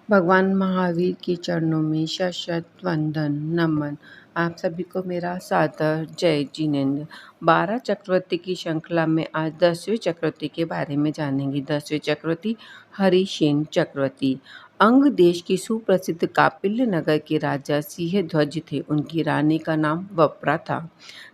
भगवान महावीर के चरणों में शत शत वंदन नमन। आप सभी को मेरा सादर जय जिनेन्द्र। 12 चक्रवर्ती की श्रृंखला में आज 10वें चक्रवर्ती के बारे में जानेंगे। 10वें चक्रवर्ती हरिसेन चक्रवर्ती अंग देश की सुप्रसिद्ध कापिल्य नगर के राजा सिंहध्वज थे। उनकी रानी का नाम वप्रा था।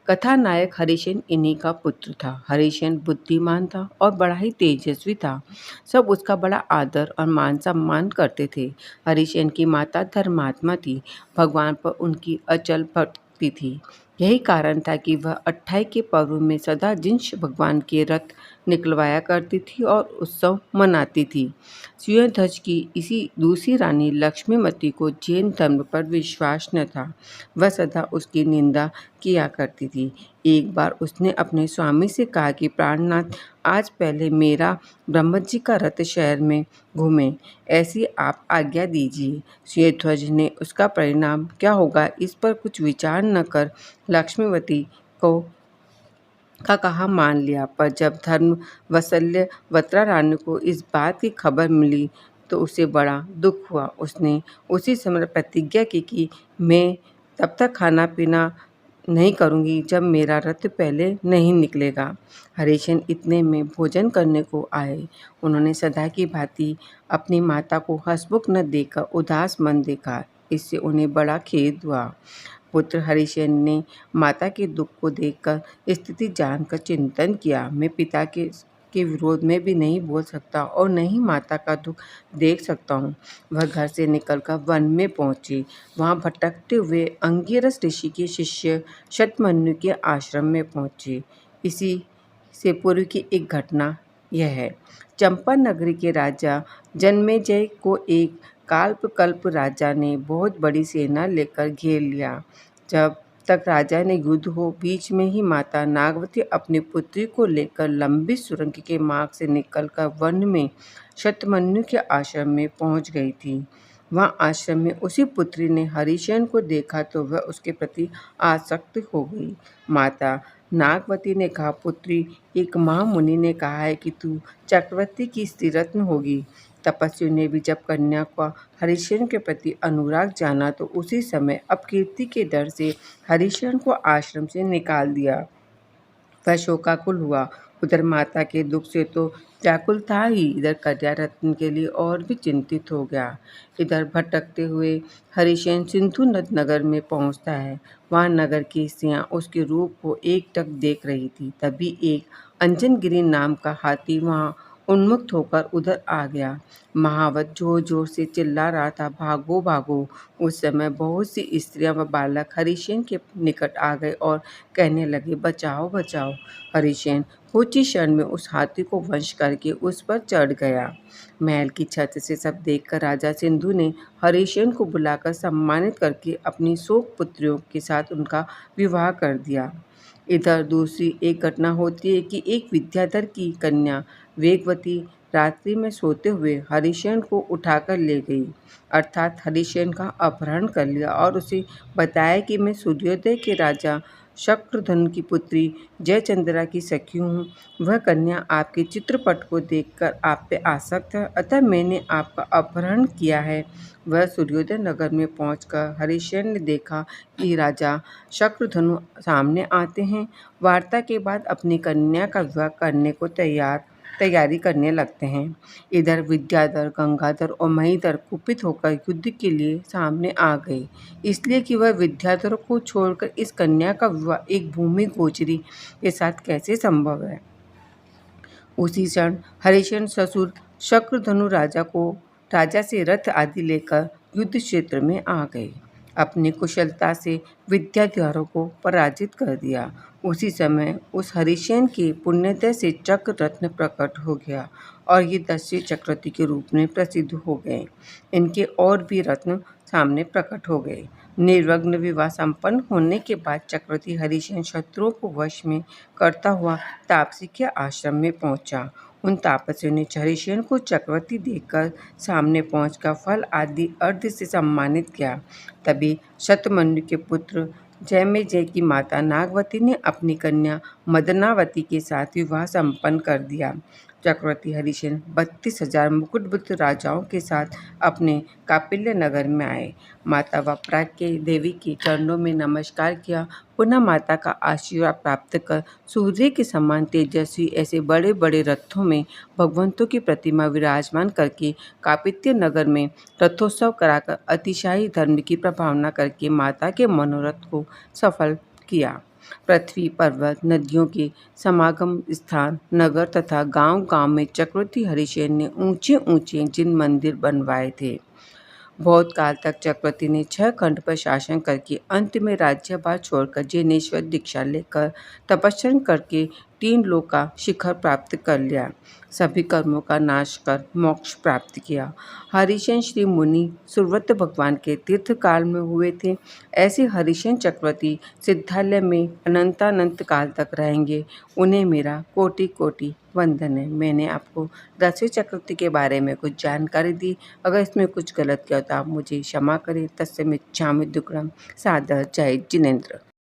कथानायक हरिसेन इन्हीं का पुत्र था। हरिसेन बुद्धिमान था और बड़ा ही तेजस्वी था। सब उसका बड़ा आदर और मान सम्मान करते थे। हरिसेन की माता धर्मात्मा थी। भगवान पर उनकी अचल भक्ति थी। यही कारण था कि वह 28 के पर्व में सदा जिन्स भगवान के रथ निकलवाया करती थी और उत्सव मनाती थी। सिंहध्वज की इसी दूसरी रानी लक्ष्मीमती को जैन धर्म पर विश्वास न था। वह सदा उसकी निंदा किया करती थी। एक बार उसने अपने स्वामी से कहा कि प्राणनाथ, आज पहले मेरा ब्रह्मजी का रथ शहर में घूमे, ऐसी आप आज्ञा दीजिए। सिंहध्वज ने उसका परिणाम क्या होगा इस पर कुछ विचार न कर लक्ष्मीवती का कहा मान लिया। पर जब धर्म वत्सल्य वत्रा रानी को इस बात की खबर मिली तो उसे बड़ा दुख हुआ। उसने उसी समय प्रतिज्ञा की कि मैं तब तक खाना पीना नहीं करूँगी जब मेरा रथ पहले नहीं निकलेगा। हरिसेन इतने में भोजन करने को आए। उन्होंने सदा की भांति अपनी माता को हंसमुख न देखकर उदास मन देखा। इससे उन्हें बड़ा खेद हुआ। पुत्र हरिसेन ने माता के दुख को देखकर स्थिति जानकर चिंतन किया। मैं पिता के विरोध में भी नहीं बोल सकता और न ही माता का दुख देख सकता हूँ। वह घर से निकलकर वन में पहुँची। वहाँ भटकते हुए अंगिरस ऋषि के शिष्य शतमन्यु के आश्रम में पहुँचे। इसी से पूर्व की एक घटना यह है। चंपा नगरी के राजा जन्मेजय को एक कल्प राजा ने बहुत बड़ी सेना लेकर घेर लिया। जब तक राजा ने युद्ध हो, बीच में ही माता नागवती अपनी पुत्री को लेकर लंबी सुरंग के मार्ग से निकलकर वन में शतमन्यु के आश्रम में पहुंच गई थी। वहां आश्रम में उसी पुत्री ने हरिसेन को देखा तो वह उसके प्रति आसक्त हो गई। माता नागवती ने कहा, पुत्री, एक महामुनि ने कहा है कि तू चक्रवर्ती की स्त्रीरत्न होगी। तपस्वी ने भी जब कन्या का हरिसेन के प्रति अनुराग जाना तो उसी समय अपकीर्ति के डर से हरिसेन को आश्रम से निकाल दिया। वह शोकाकुल हुआ। उधर माता के दुख से तो व्याकुल था ही, इधर कन्या रत्न के लिए और भी चिंतित हो गया। इधर भटकते हुए हरिसेन सिंधु नगर में पहुंचता है। वहां नगर की स्त्रियां उसके रूप को एकटक देख रही थी। तभी एक अंजनगिरी नाम का हाथी वहां उन्मुक्त होकर उधर आ गया। महावत जोर जोर से चिल्ला रहा था, भागो भागो। उस समय बहुत सी स्त्रियां व बालक हरिसेन के निकट आ गए और कहने लगे, बचाओ बचाओ। हरिसेन कुछ ही क्षण में उस हाथी को वश करके उस पर चढ़ गया। महल की छत से सब देखकर राजा सिंधु ने हरिसेन को बुलाकर सम्मानित करके अपनी 100 पुत्रियों के साथ उनका विवाह कर दिया। इधर दूसरी एक घटना होती है कि एक विद्याधर की कन्या वेगवती रात्रि में सोते हुए हरिसेन को उठाकर ले गई, अर्थात हरिसेन का अपहरण कर लिया और उसे बताया कि मैं सूर्योदय के राजा शक्रधन की पुत्री जयचंद्रा की सखी हूँ। वह कन्या आपके चित्रपट को देखकर आप पे आसक्त है, अतः मैंने आपका अपहरण किया है। वह सूर्योदय नगर में पहुंचकर हरिसेन ने देखा कि राजा शक्रधनु सामने आते हैं। वार्ता के बाद अपनी कन्या का विवाह करने को तैयारी करने लगते हैं। इधर विद्याधर, गंगाधर और महीधर कुपित होकर युद्ध के लिए सामने आ गए, इसलिए कि वह विद्याधर को छोड़कर इस कन्या का विवाह एक भूमि गोचरी के साथ कैसे संभव है। उसी क्षण हरिसेन ससुर शक्रधनु राजा से रथ आदि लेकर युद्ध क्षेत्र में आ गए। अपनी कुशलता से विद्याधरों को पराजित कर दिया। उसी समय उस हरिसेन के पुण्योदय से चक्र रत्न प्रकट हो गया और ये 10वें चक्रवर्ती के रूप में प्रसिद्ध हो गए। इनके और भी रत्न सामने प्रकट हो गए। निर्विघ्न विवाह संपन्न होने के बाद चक्रवर्ती हरिसेन शत्रुओं को वश में करता हुआ तापसी के आश्रम में पहुंचा। उन तापसियों ने हरिसेन को चक्रवर्ती देखकर सामने पहुंचकर फल आदि अर्घ्य से सम्मानित किया। तभी शतमन्यु के पुत्र जन्मेजय की माता नागवती ने अपनी कन्या मदनावती के साथ विवाह संपन्न कर दिया। चक्रवर्ती हरिसेन 32,000 मुकुटबुद्ध राजाओं के साथ अपने कापिल्य नगर में आए। माता वप्रा के देवी के चरणों में नमस्कार किया। पुनः माता का आशीर्वाद प्राप्त कर सूर्य के समान तेजस्वी ऐसे बड़े बड़े रथों में भगवंतों की प्रतिमा विराजमान करके कापित्य नगर में रथोत्सव कराकर अतिशाही धर्म की प्रभावना करके माता के मनोरथ को सफल किया। पृथ्वी, पर्वत, नदियों के समागम स्थान, नगर तथा गांव-गांव में चक्रवर्ती हरिसेन ने ऊंचे-ऊंचे जिन मंदिर बनवाए थे। बहुत काल तक चक्रवर्ती ने 6 खंड पर शासन करके अंत में राज्यभार छोड़कर जिनेश्वर दीक्षा लेकर तपस्या करके 3 लोक का शिखर प्राप्त कर लिया। सभी कर्मों का नाश कर मोक्ष प्राप्त किया। हरिसेन श्री मुनि सुव्रत भगवान के तीर्थ काल में हुए थे। ऐसे हरिसेन चक्रवर्ती सिद्धालय में अनंतानंत काल तक रहेंगे। उन्हें मेरा कोटि कोटि वंदन है। मैंने आपको 10वें चक्रवर्ती के बारे में कुछ जानकारी दी। अगर इसमें कुछ गलत किया तो आप मुझे क्षमा करें। तस्मै इच्छामि दुक्कडम। सादर जय जिनेंद्र।